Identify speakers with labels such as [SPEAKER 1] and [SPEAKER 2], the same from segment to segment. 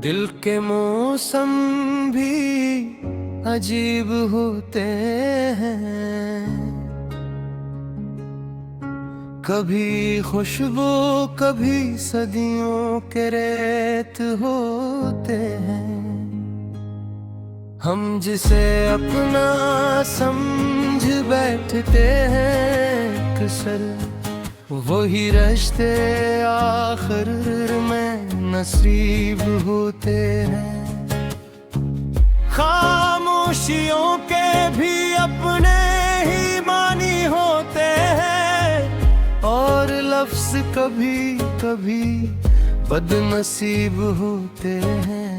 [SPEAKER 1] दिल के मौसम भी अजीब होते हैं, कभी खुशबू कभी सदियों के रेत होते हैं। हम जिसे अपना समझ बैठते हैं अक्सर, वही रिश्ते आखिर में नसीब होते हैं। खामोशियों के भी अपने ही मानी होते हैं, और लफ्ज कभी कभी बदनसीब होते हैं।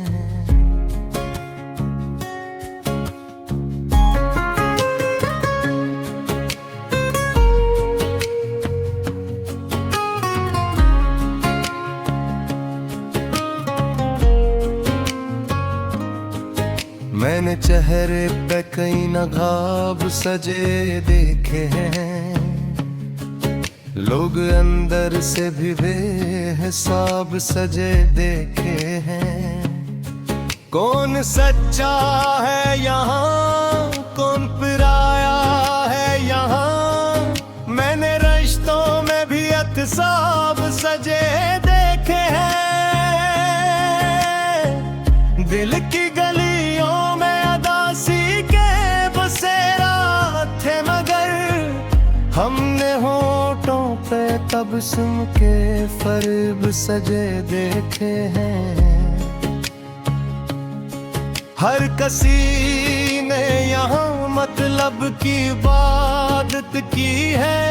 [SPEAKER 1] मैंने चेहरे पे कई नकाब सजे देखे हैं, लोग अंदर से भी बेहिसाब सजे देखे हैं। कौन सच्चा है यहाँ, कौन पराया है यहाँ, मैंने रिश्तों में भी एहसाब सजे देखे हैं। दिल की गलियों हमने होठों पे तबस्सुम के फर्ब सजे देखे हैं। हर किसी ने यहाँ मतलब की इबादत की है,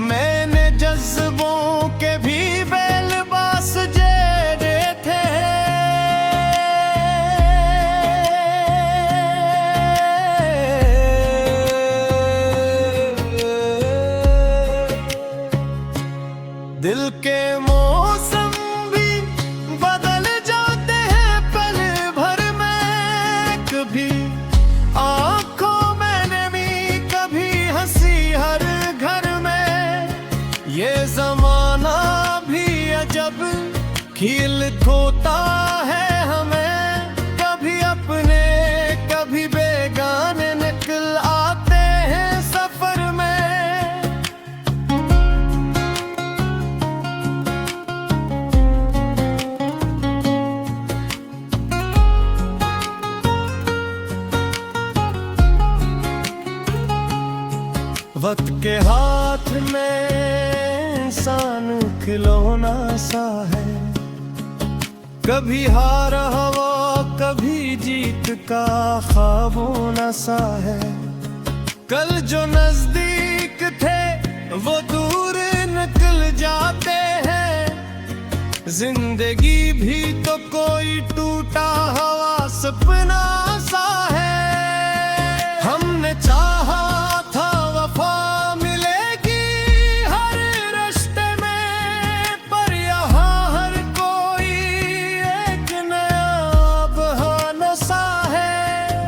[SPEAKER 1] मैंने जज्बों के भी बेलबास सजे देखे हैं। दिल के मौसम भी बदल जाते हैं पल भर में, कभी आंखों में नमी कभी हंसी हर घर में। ये जमाना भी अजब खील खोता है हमें, कभी अपने कभी बेगाने निकल आते हैं सफर में। वक्त के हाथ में इंसान खिलौना सा है, कभी हार हवा कभी जीत का ख्वाबों सा है। कल जो नजदीक थे वो दूर निकल जाते हैं, जिंदगी भी तो कोई टूटा हुआ सपना सा है। हमने चाहा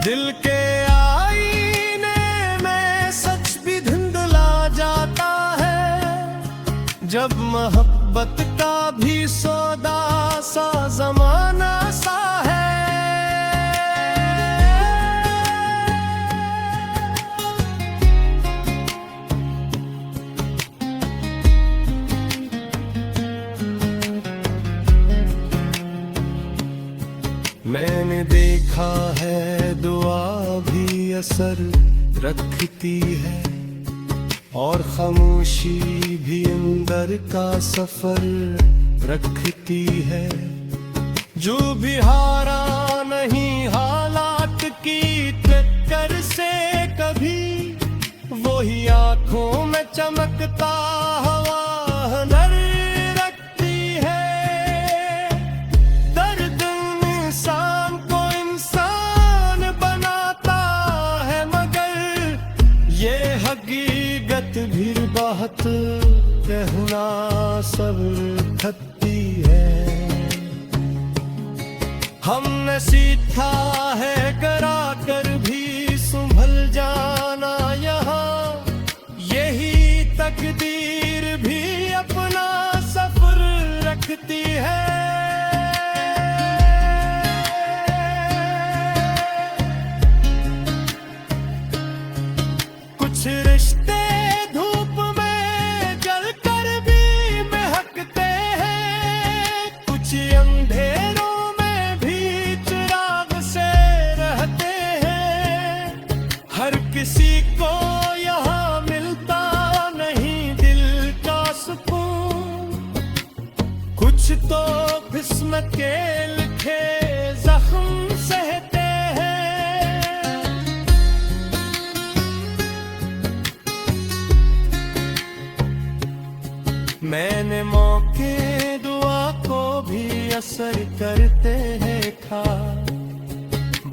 [SPEAKER 1] दिल के आईने में सच भी धुंधला जाता है, जब मोहब्बत का भी सौदा सा जमाना सा है। मैंने देखा है दुआ भी असर रखती है, और खामोशी भी अंदर का सफर रखती है। जो भी हारा नहीं हालात की टक्कर से कभी, वही आंखों में चमकता हुआ हुनर रखती है। दर्द इंसान को इंसान बनाता है, मगर ये हकीकत भी बहुत कहना सब्र खती है। हमने सीखा है करा कर भी संभल जाना यहाँ, यही तकदीर भी अपना सफर रखती है। रिश्ते धूप में जलकर भी महकते हैं, कुछ अंधेरों में भी चिराग से रहते हैं। हर किसी को यहाँ मिलता नहीं दिल का सुकून, कुछ तो किस्मत के लिखे जख्म सहते हैं। मैंने मौके दुआ को भी असर करते हैं खा,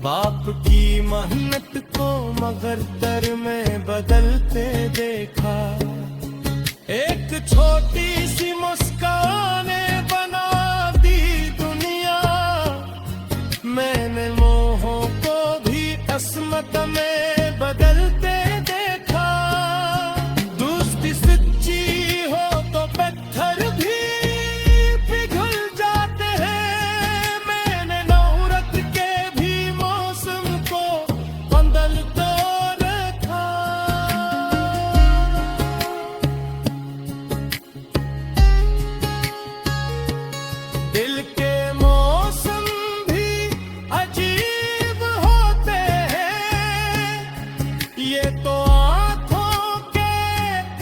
[SPEAKER 1] बाप की मेहनत को मगर दर में बदलते देखा। एक छोटी सी मुस्कान ने बना दी दुनिया, मैंने मोहों को भी असमत में बदलते देखा। दोस्ती सच्ची हो तो पत्थर भी पिघल जाते हैं, मैंने नौरत के भी मौसम को बदल तो रखा। दिल के मौसम भी अजीब होते हैं, ये तो आंखों के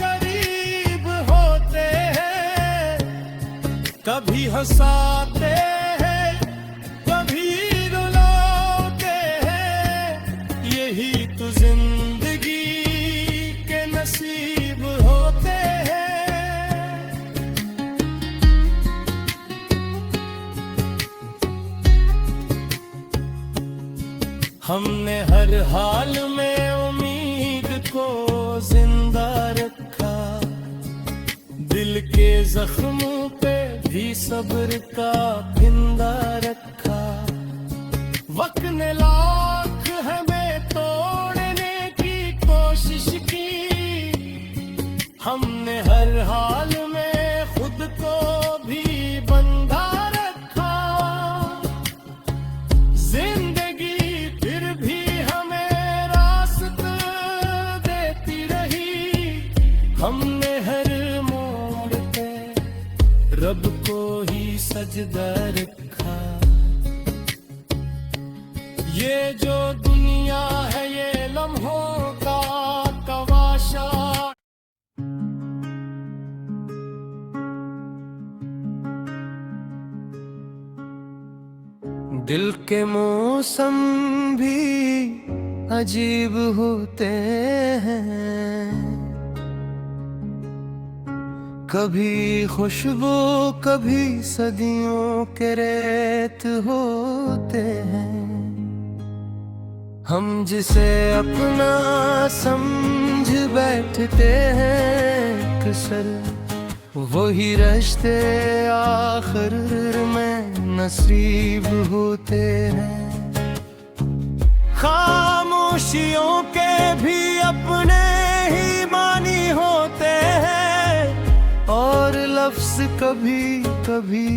[SPEAKER 1] करीब होते हैं। कभी हंसाते हैं कभी रुलाते हैं, यही तो जिंदगी के नसीब होते हैं। हमने हर हाल में उम्मीद को जिंदा रखा, दिल के जख्मों पे भी सब्र का फिंदा रखा। वक्त ने लाख हमें तोड़ने की कोशिश की, हमने हर हाल में खुद को भी बंधा रखा। जिंदगी फिर भी हमें रास्ता देती रही, हमने हर मोड़ पे रब को ही सजदा रखा। ये जो दुनिया है ये लम्हों का तमाशा। दिल के मौसम भी अजीब होते हैं, कभी खुशबू कभी सदियों के रेत होते हैं। हम जिसे अपना समझ बैठते हैं अक्सर, वही रिश्ते आखिर में नसीब होते हैं। खामोशियों के भी अपने ही मानी होते हैं, और लफ्ज कभी कभी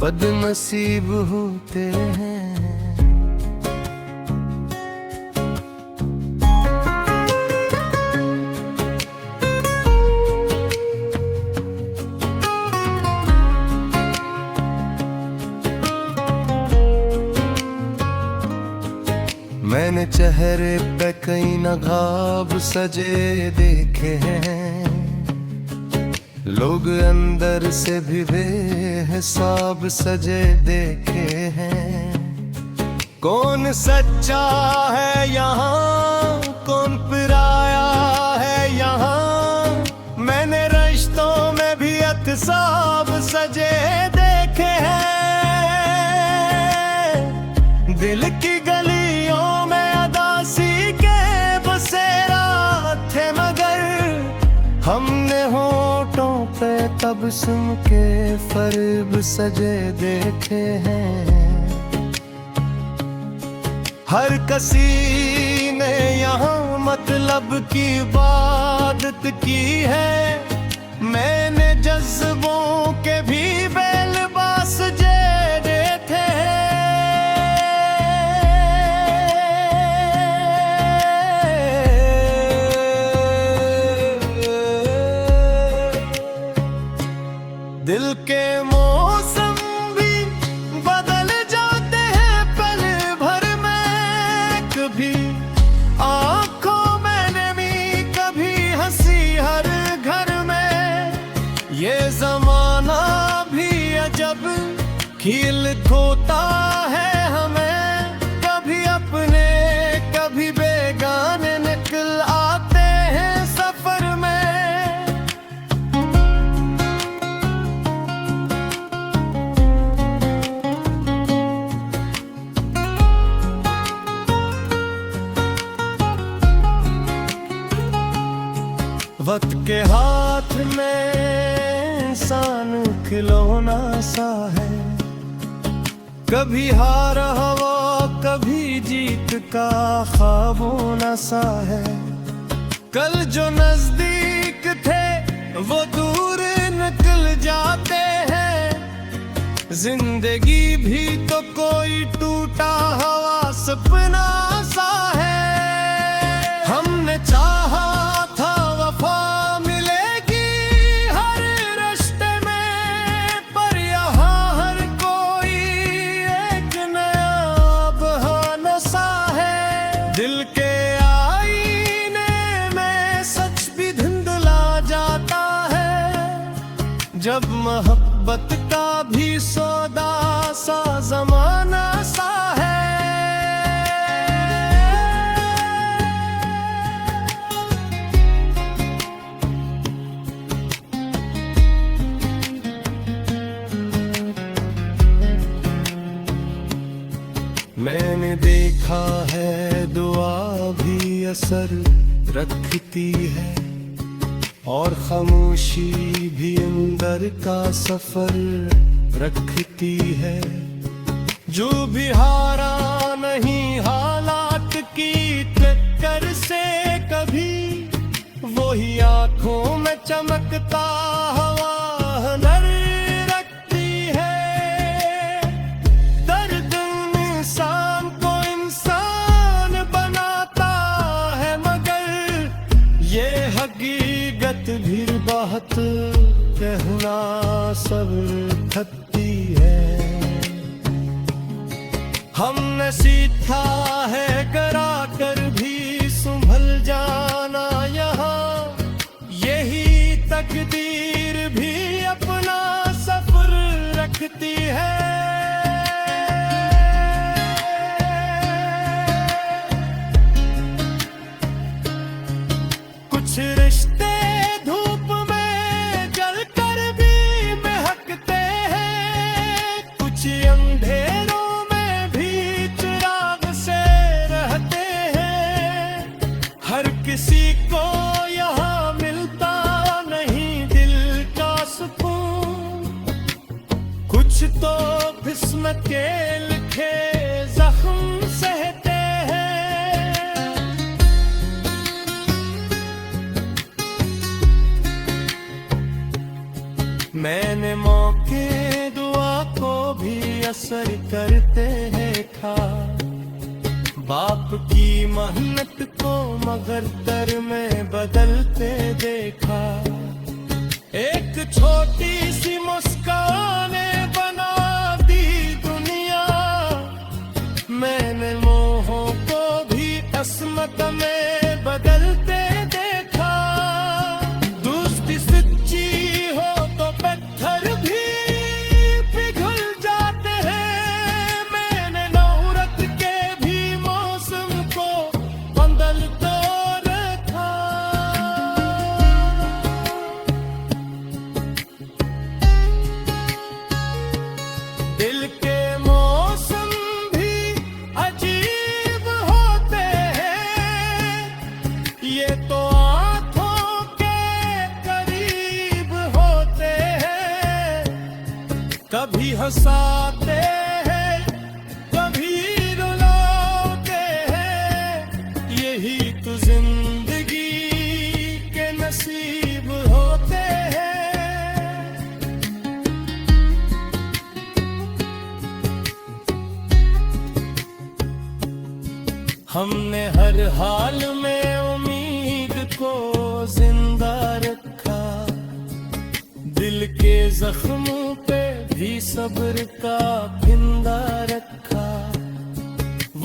[SPEAKER 1] बदनसीब होते हैं। मैंने चेहरे पे कई नकाब सजे देखे हैं, लोग अंदर से भी बेहिसाब सजे देखे हैं। कौन सच्चा है यहाँ, कौन पराया है यहाँ, मैंने रिश्तों में भी अहसाब सजे देखे हैं। दिल की गलियों में अदासी के बसेरा थे, मगर हमने होठों पे तबस्सुम के फर्ब सजे देखे हैं। हर किसी ने यहाँ मतलब की इबादत की है, मैंने जज्बों के भी बेलबास जेरे थे। कील खोता है हमें, कभी अपने कभी बेगाने निकल आते हैं सफर में। वक्त के हाथ में इंसान खिलौना सा है, कभी हार हवा कभी जीत का ख्वाबों सा है। कल जो नजदीक थे वो दूर निकल जाते हैं, जिंदगी भी तो कोई टूटा हुआ सपना सा है। हमने चाहा था वफा मिलेगी हर रिश्ते में, पर यहाँ हर कोई एक नया बहाना सा है। दिल के आईने में सच भी धुंधला जाता है, जब मोहब्बत का भी सौदा सा जमाना सा है। मैंने देखा है दुआ भी असर रखती है, और खामोशी भी अंदर का सफर रखती है। जो भी हारा नहीं हालात की टक्कर से कभी, वही आंखों में चमकता हुआ हुनर रखती है। दर्द इंसान को इंसान बनाता है, मगर ये हकीकत भी बात कहना सब थकती है। हमने सीखा है करा कर भी संभल जाना यहाँ, यही तकदीर भी अपना सफर रखती है। कुछ रिश्ते धूप में जलकर भी महकते हैं, कुछ अंधेरों में भी चिराग से रहते हैं। हर किसी को यहाँ मिलता नहीं दिल का सुकून, कुछ तो किस्मत के लिखे जख्म सहते हैं। मैंने मौके दुआ को भी असर करते हैं खा, बाप की मेहनत को मगर दर में बदलते देखा। एक छोटी सी मुस्कान ने बना दी दुनिया, मैंने मोहों को भी असमत में बदलते देखा। दोस्ती सच्ची हो तो पत्थर भी पिघल जाते हैं, मैंने नौरत के भी मौसम को बदल तो रखा। दिल के मौसम भी अजीब होते हैं, ये तो आंखों के करीब होते हैं। कभी हंसाते हैं कभी रुलाते हैं, यही तो जिंदगी के नसीब होते हैं। हमने हर हाल में उम्मीद को जिंदा रखा, दिल के जख्मों पे भी सब्र का फिंदा रखा।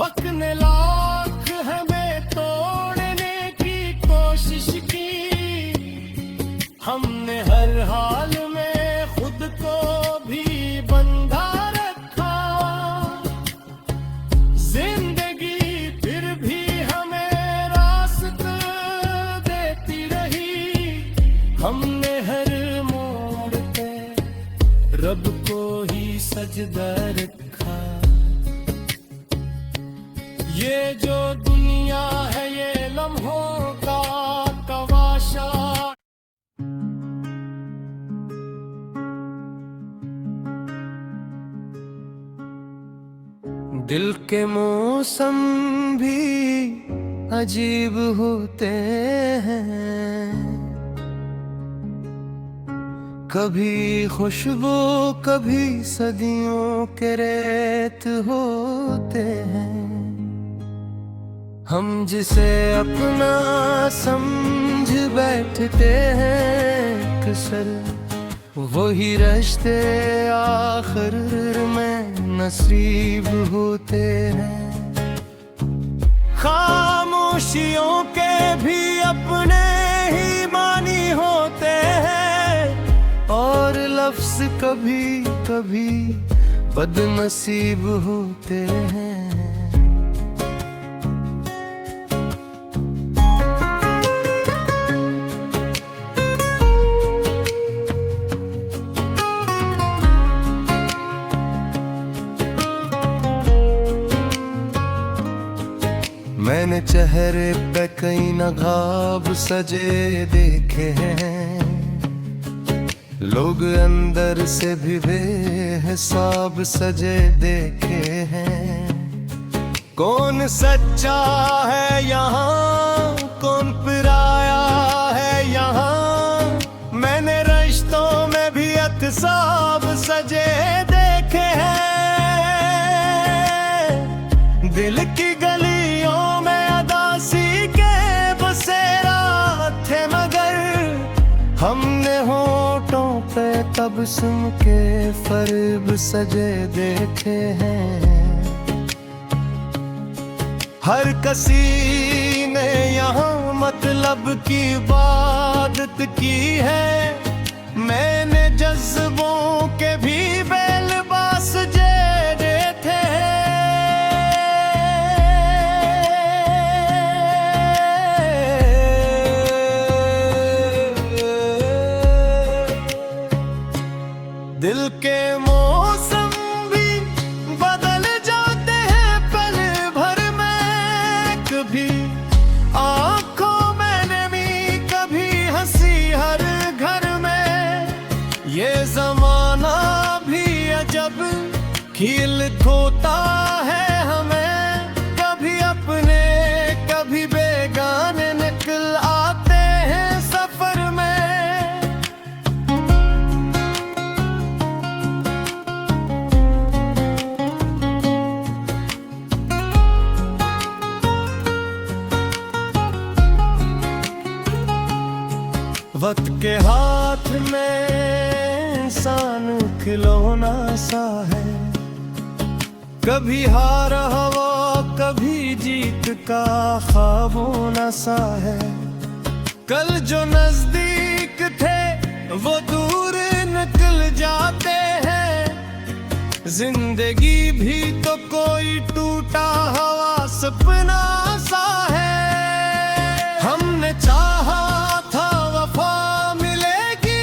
[SPEAKER 1] वक्त ने लाख हमें तोड़ने की कोशिश की, हमने हर हाल में खुद को भी बंधा रखा। हमने हर मोड़ पे रब को ही सजदा रखा। ये जो दुनिया है ये लम्हों का तमाशा। दिल के मौसम भी अजीब होते हैं, कभी खुशबू कभी सदियों के रेत होते हैं। हम जिसे अपना समझ बैठते हैं अक्सर, वही रिश्ते आखिर में नसीब होते हैं। खामोशियों के भी अपने ही मानी होते हैं, और लफ्ज कभी कभी बदनसीब होते हैं। मैंने चेहरे पे कई नकाब सजे देखे हैं, लोग अंदर से भी बेहिसाब सजे देखे हैं। कौन सच्चा है यहाँ, कौन पराया है यहाँ, मैंने रिश्तों में भी एहसाब सजे देखे हैं। दिल की गलियों में अदासी के बसेरा थे, मगर हमने होठों पे तबस्सुम के फर्ब सजे देखे हैं। हर किसी ने यहाँ मतलब की इबादत की है, मैंने जज्बों के भी बेलबास जेरे थे। दिल के मौसम भी बदल जाते हैं पल भर में, कभी आंखों में नमी कभी हंसी हर घर में। ये जमाना भी अजब खील खोता है हमें, कभी अपने कभी बेगाने निकल आते हैं सफर में। वक्त के हाथ में इंसान खिलौना सा है, कभी हार हवा कभी जीत का ख्वाबों सा है। कल जो नजदीक थे वो दूर निकल जाते हैं, जिंदगी भी तो कोई टूटा हुआ सपना सा है। हमने चाहा था वफा मिलेगी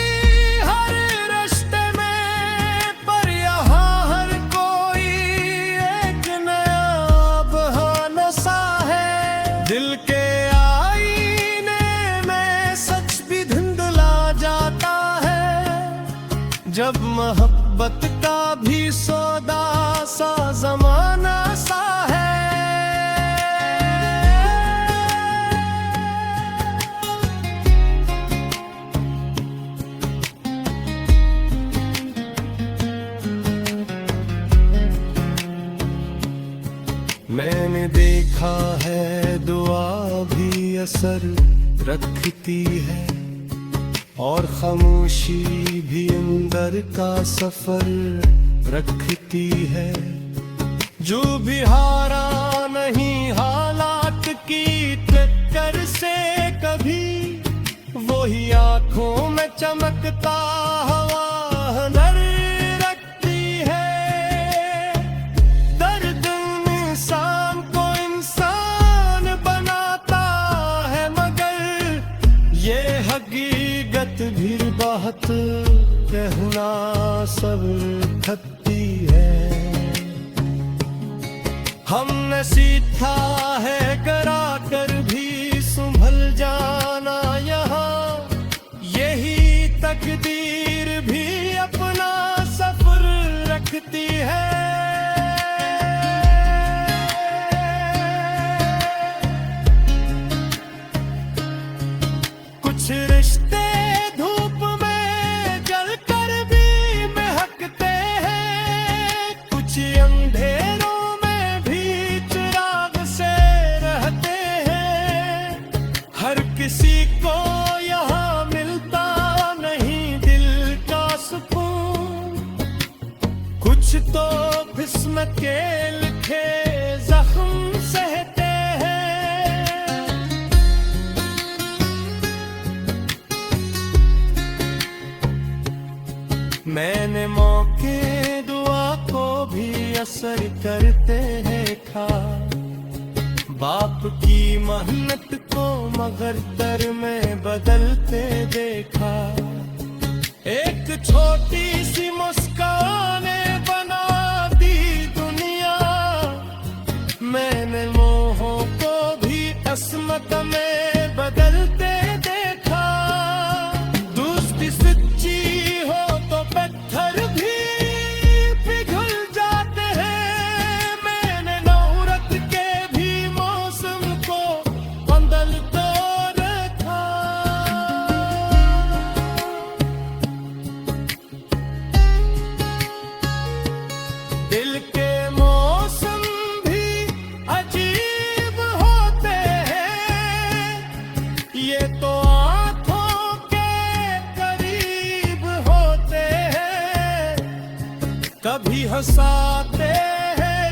[SPEAKER 1] हर रिश्ते में, पर यहाँ हर कोई एक नया बहाना सा है। दिल के आईने में सच भी धुंधला जाता है, जब मोहब्बत का भी सौदा सा जमाना सा है। मैंने देखा है दुआ भी असर रखती है, और खामोशी भी अंदर का सफर रखती है। जो भी हारा नहीं हालात की टक्कर से कभी, वही आंखों में चमकता हुआ हुनर रखती है। दर्द इंसान को इंसान बनाता है, मगर ये हकीकत हकीकत भी बहुत कहना सब खत्ती है। हमने सीखा है करा कर भी संभल जाना यहाँ, यही तकदीर भी अपना सफर रखती है। कुछ रिश्ते धूप में जलकर भी महकते हैं, कुछ अंधेरों में भी चिराग से रहते हैं। हर किसी को यहाँ मिलता नहीं दिल का सुकून, कुछ तो जिस्म के लिखे जख्म सहते हैं। मैंने मौके दुआ को भी असर करते देखा, बाप की मेहनत को मगर दर में बदलते देखा। एक छोटी सी मुस्कान ने बना दी दुनिया, मैंने मोहों को भी अस्मत में बदलते देखा। दोस्ती सच्ची हो तो पत्थर भी पिघल जाते हैं, मैंने नौरत के भी मौसम को बदल तो रखा। दिल के मौसम भी अजीब होते हैं, ये तो आंखों के करीब होते हैं। कभी हंसाते हैं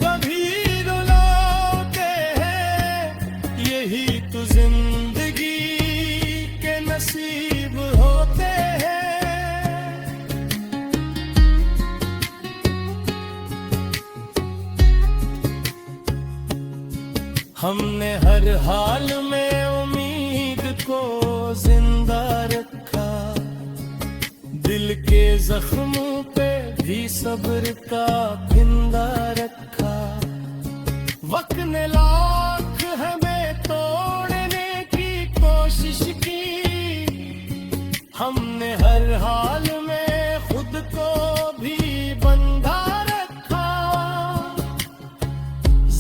[SPEAKER 1] कभी रुलाते हैं, यही तो जिंदगी के नसीब होते हैं। हमने हर हाल में उम्मीद को जिंदा रखा, दिल के जख्मों पे भी सब्र का फिंदा रखा। वक्त ने लाख हमें तोड़ने की कोशिश की, हमने हर हाल में खुद को भी बंधा रखा।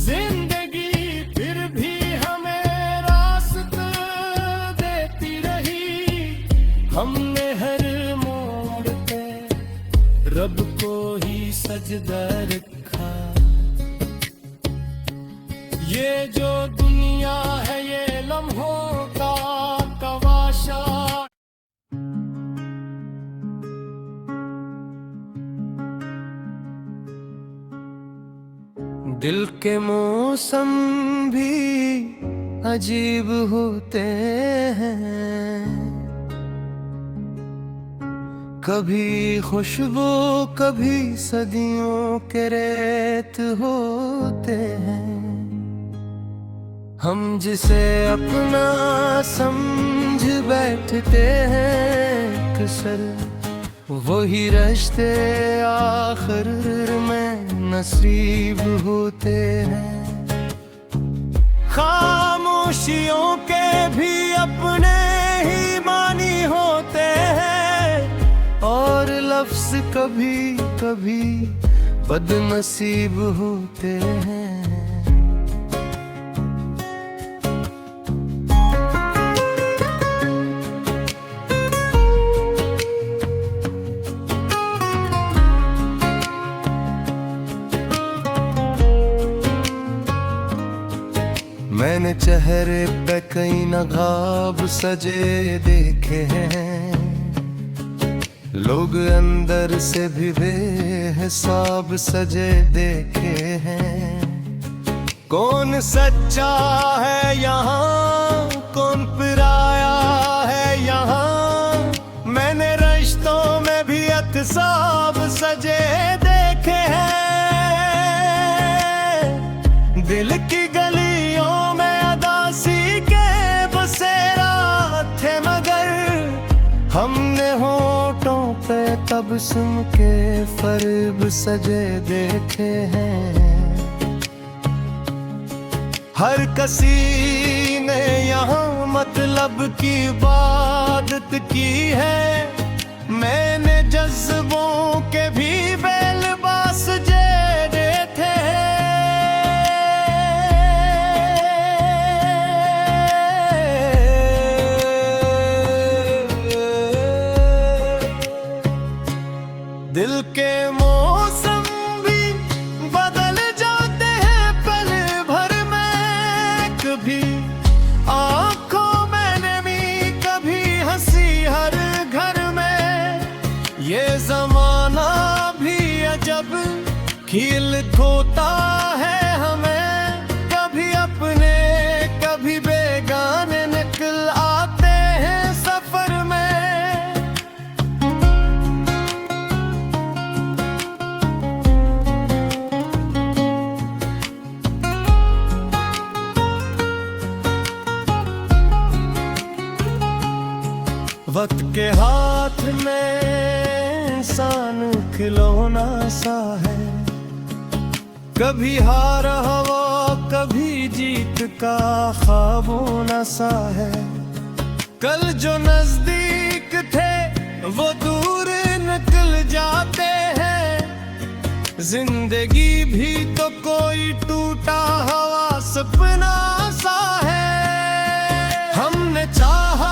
[SPEAKER 1] जिंदगी फिर भी हमें रास्ता देती रही, हमने हर मोड़ पे रब को ही सजदा रखा। ये जो दुनिया है ये लम्हों का तमाशा। दिल के मौसम भी अजीब होते हैं, कभी खुशबू कभी सदियों के रेत होते हैं। हम जिसे अपना समझ बैठते हैं अक्सर, वही रिश्ते आखिर में नसीब होते हैं। खामोशियों के भी अपने ही मानी होते हैं, और लफ्ज कभी कभी बदनसीब होते हैं। मैंने चेहरे पे कई नकाब सजे देखे हैं, लोग अंदर से भी बेहिसाब सजे देखे हैं। कौन सच्चा है यहाँ, कौन पराया है यहाँ, मैंने रिश्तों में भी अहसाब सजे देखे हैं। दिल की गलियों में अदासी के बसेरा थे मगर हमने होठों पे तबस्सुम के फरेब सजे देखे हैं। हर किसी ने यहाँ मतलब की इबादत की है। मैंने जज्बों के भी बेलबास जेरे थे। दिल के मौसम भी बदल जाते हैं पल भर में। कभी आंखों में नमी, कभी हंसी हर घर में। ये जमाना भी अजब खील खोता है हमें। कभी अपने कभी बेगाने निकल आते हैं सफर में। वक्त के हाथ में इंसान खिलौना सा है। कभी हार हवा, कभी जीत का ख्वाबों सा है। कल जो नजदीक थे वो दूर निकल जाते हैं। जिंदगी भी तो कोई टूटा हुआ सपना सा है। हमने चाहा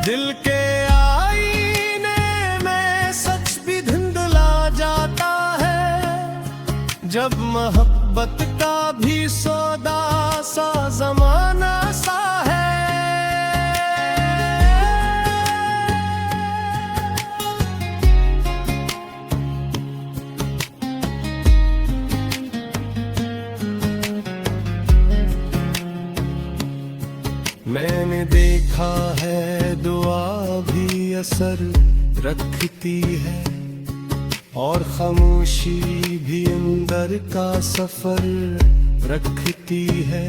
[SPEAKER 1] दिल के आईने में सच भी धुंधला जाता है। जब मोहब्बत का भी सौदा सा जमाना सा है। मैंने देखा है दुआ भी असर रखती है। और खामोशी भी अंदर का सफर रखती है।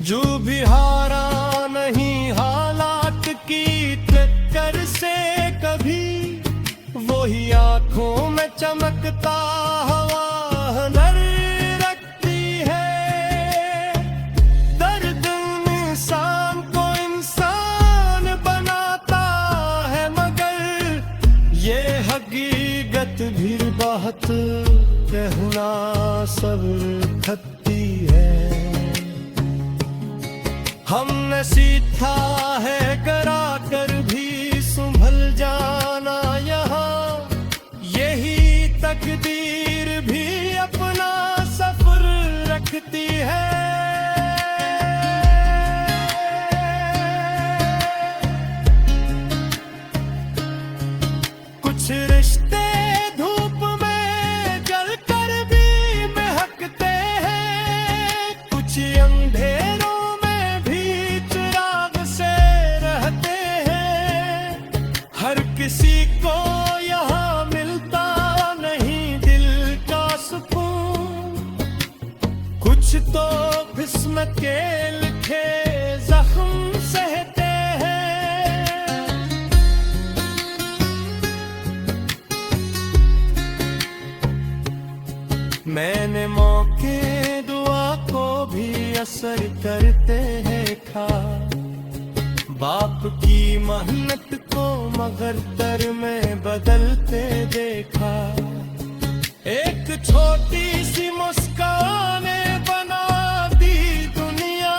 [SPEAKER 1] जो भी हारा नहीं हालात की टक्कर से कभी, वही आंखों में चमकता हुआ हुनर रखती है। दर्द इंसान को इंसान बनाता है, मगर ये हकीकत भी बहुत कहना सब खत्ती है। हमने सीखा है करा कर भी संभल जाना यहाँ। यही तकदीर भी अपना सफर रखती है। कुछ रिश्ते धूप में जलकर भी महकते हैं। कुछ अंधेरों में भी चिराग से रहते हैं। हर किसी को यहाँ मिलता नहीं दिल का सुकून। कुछ तो किस्मत के लिखे जख्म सहते हैं। मैंने मौके दुआ को भी असर करते हैं खा। बाप की मेहनत को मगर दर में बदलते देखा। एक छोटी सी मुस्कान ने बना दी दुनिया।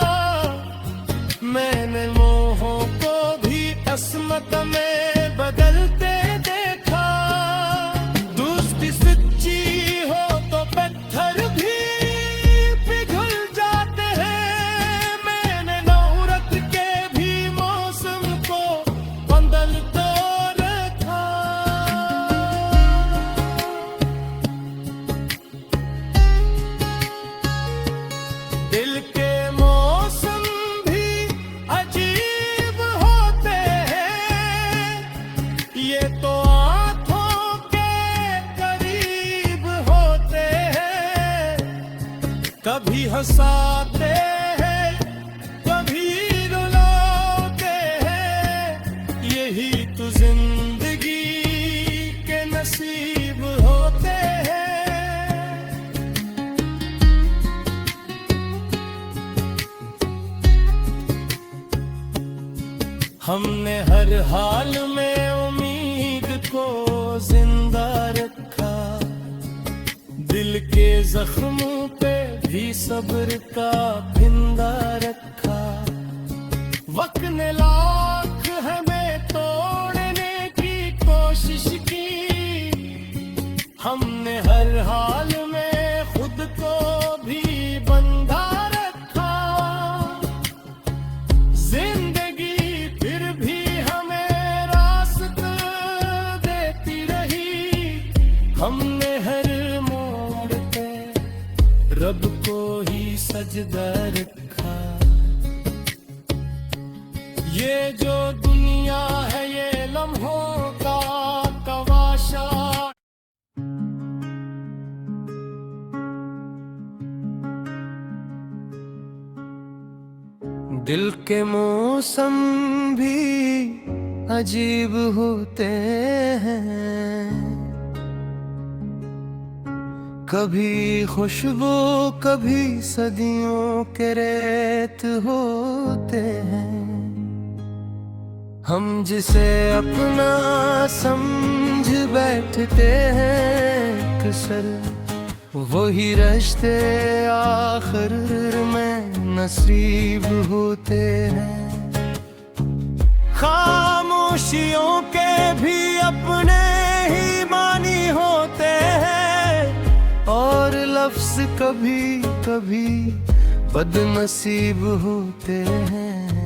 [SPEAKER 1] मैंने मोहों को भी असमत में बदलते देखा। दोस्ती सच्ची हो तो पत्थर भी पिघल जाते हैं। मैंने नौरत के भी मौसम को बदल तो रखा। कभी हंसाते हैं कभी रुलाते हैं, यही तो जिंदगी के नसीब होते हैं। हमने हर हाल में उम्मीद को जिंदा रखा, दिल के जख्मों पे भी सब्र का फिंदा रखा। वक्त ने लाख हमें तोड़ने की कोशिश की, हमने हर हाल में खुद को भी बंधा रखा। जिंदगी फिर भी हमें रास्ता देती रही, हमने हर मोड़ पे रब को ही सजदा रखा। ये जो दुनिया है ये लम्हों का तमाशा। दिल के मौसम भी अजीब होते हैं, कभी खुशबू कभी सदियों के रेत होते हैं। हम जिसे अपना समझ बैठते हैं अक्सर, वही रिश्ते आखिर में नसीब होते हैं। खामोशियों के भी अपने ही मानी होते हैं, और लफ्ज़ कभी कभी बदनसीब होते हैं।